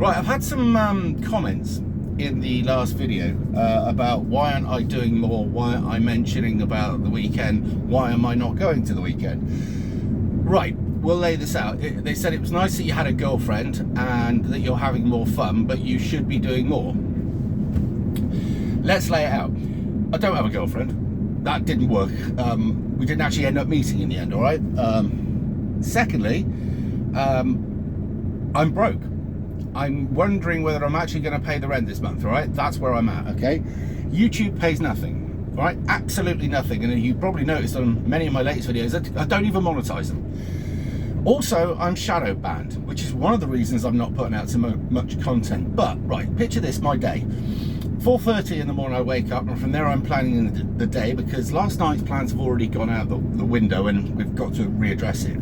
Right, I've had some comments in the last video about why aren't I doing more, why aren't I mentioning about the weekend, why am I not going to the weekend? Right, we'll lay this out. They said it was nice that you had a girlfriend and that you're having more fun, but you should be doing more. Let's lay it out. I don't have a girlfriend. That didn't work. We didn't actually end up meeting in the end, all right? Secondly, I'm broke. I'm wondering whether I'm actually going to pay the rent this month, all right? That's where I'm at, okay? YouTube pays nothing, all right? Absolutely nothing. And you probably noticed on many of my latest videos that I don't even monetize them. Also, I'm shadow banned, which is one of the reasons I'm not putting out so much content. But, right, picture this, my day. 4:30 in the morning I wake up, and from there I'm planning the day, because last night's plans have already gone out the window and we've got to readdress it.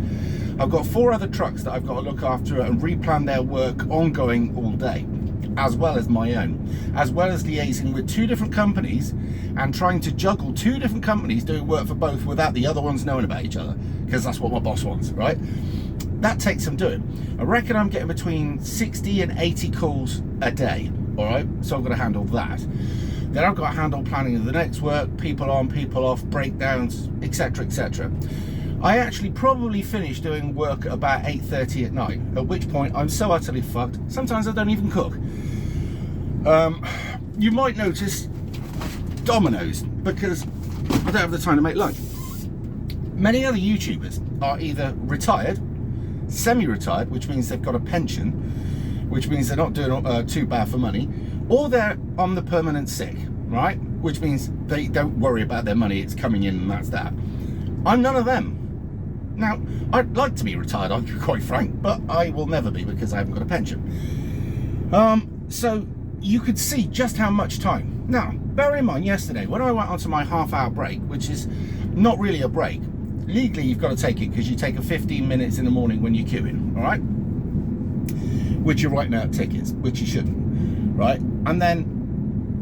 I've got 4 other trucks that I've got to look after and replan their work ongoing all day, as well as my own, as well as liaising with 2 different companies and trying to juggle 2 different companies doing work for both without the other ones knowing about each other, because that's what my boss wants, right? That takes some doing. I reckon I'm getting between 60 and 80 calls a day, all right? So I've got to handle that. Then I've got to handle planning of the next work, people on, people off, breakdowns, etc., etc. I actually probably finish doing work at about 8:30 at night, at which point I'm so utterly fucked, sometimes I don't even cook. You might notice Domino's, because I don't have the time to make lunch. Many other YouTubers are either retired, semi-retired, which means they've got a pension, which means they're not doing too bad for money, or they're on the permanent sick, right? Which means they don't worry about their money, it's coming in and that's that. I'm none of them. Now, I'd like to be retired, I'll be quite frank, but I will never be because I haven't got a pension. So you could see just how much time. Now, bear in mind, yesterday, when I went onto my half-hour break, which is not really a break, legally you've got to take it because you take a 15 minutes in the morning when you're queuing, all right? Which you're writing out tickets, which you shouldn't, right? And then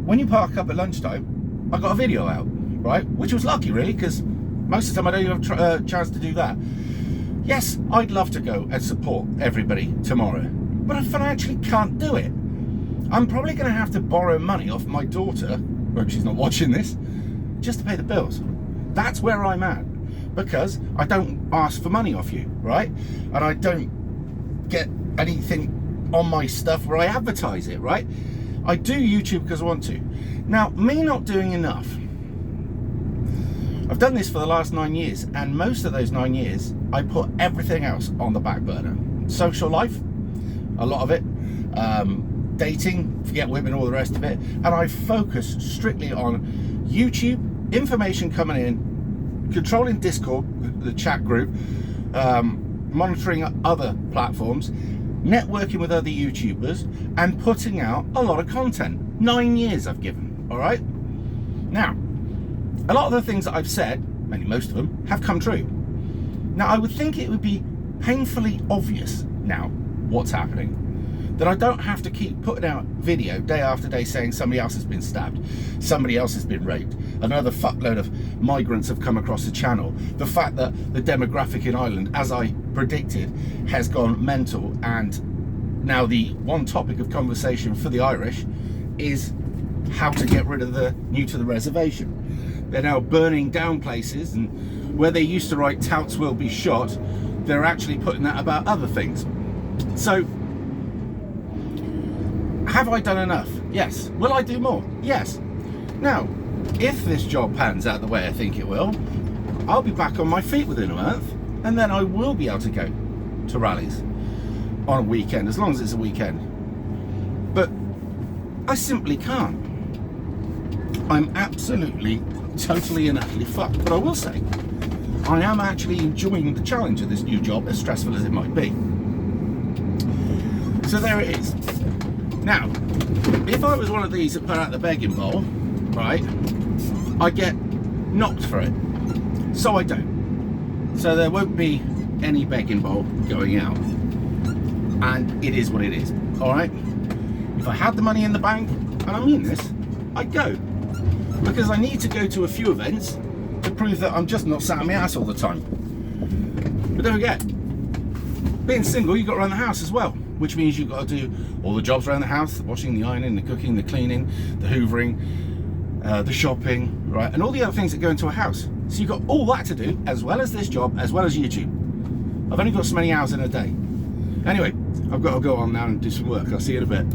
when you park up at lunchtime, I got a video out, right? Which was lucky, really, because most of the time I don't even have a chance to do that. Yes, I'd love to go and support everybody tomorrow, but I financially can't do it. I'm probably going to have to borrow money off my daughter, hope she's not watching this, just to pay the bills. That's where I'm at, because I don't ask for money off you, right? And I don't get anything on my stuff where I advertise it, right? I do YouTube because I want to. Now, me not doing enough. I've done this for the last 9 years, and most of those 9 years, I put everything else on the back burner. Social life, a lot of it, dating, forget women, all the rest of it, and I focus strictly on YouTube, information coming in, controlling Discord, the chat group, monitoring other platforms, networking with other YouTubers, and putting out a lot of content. 9 years I've given, all right? Now, a lot of the things that I've said, mainly most of them, have come true. Now, I would think it would be painfully obvious now what's happening, that I don't have to keep putting out video day after day saying somebody else has been stabbed, somebody else has been raped, another fuckload of migrants have come across the channel, the fact that the demographic in Ireland, as I predicted, has gone mental, and now the one topic of conversation for the Irish is how to get rid of the new to the reservation. They're now burning down places, and where they used to write touts will be shot, they're actually putting that about other things. So, have I done enough? Yes. Will I do more? Yes. Now, if this job pans out the way I think it will, I'll be back on my feet within a month, and then I will be able to go to rallies on a weekend, as long as it's a weekend. But I simply can't. I'm absolutely, totally and utterly fucked. But I will say, I am actually enjoying the challenge of this new job, as stressful as it might be. So there it is. Now, if I was one of these that put out the begging bowl, right, I get knocked for it. So I don't. So there won't be any begging bowl going out. And it is what it is, all right? If I had the money in the bank, and I mean this, I'd go. Because I need to go to a few events to prove that I'm just not sat on my ass all the time. But don't forget, being single, you've got to run the house as well. which means you've got to do all the jobs around the house, the washing, the ironing, the cooking, the cleaning, the hoovering, the shopping, right, and all the other things that go into a house. So you've got all that to do, as well as this job, as well as YouTube. I've only got so many hours in a day. Anyway, I've got to go on now and do some work. I'll see you in a bit.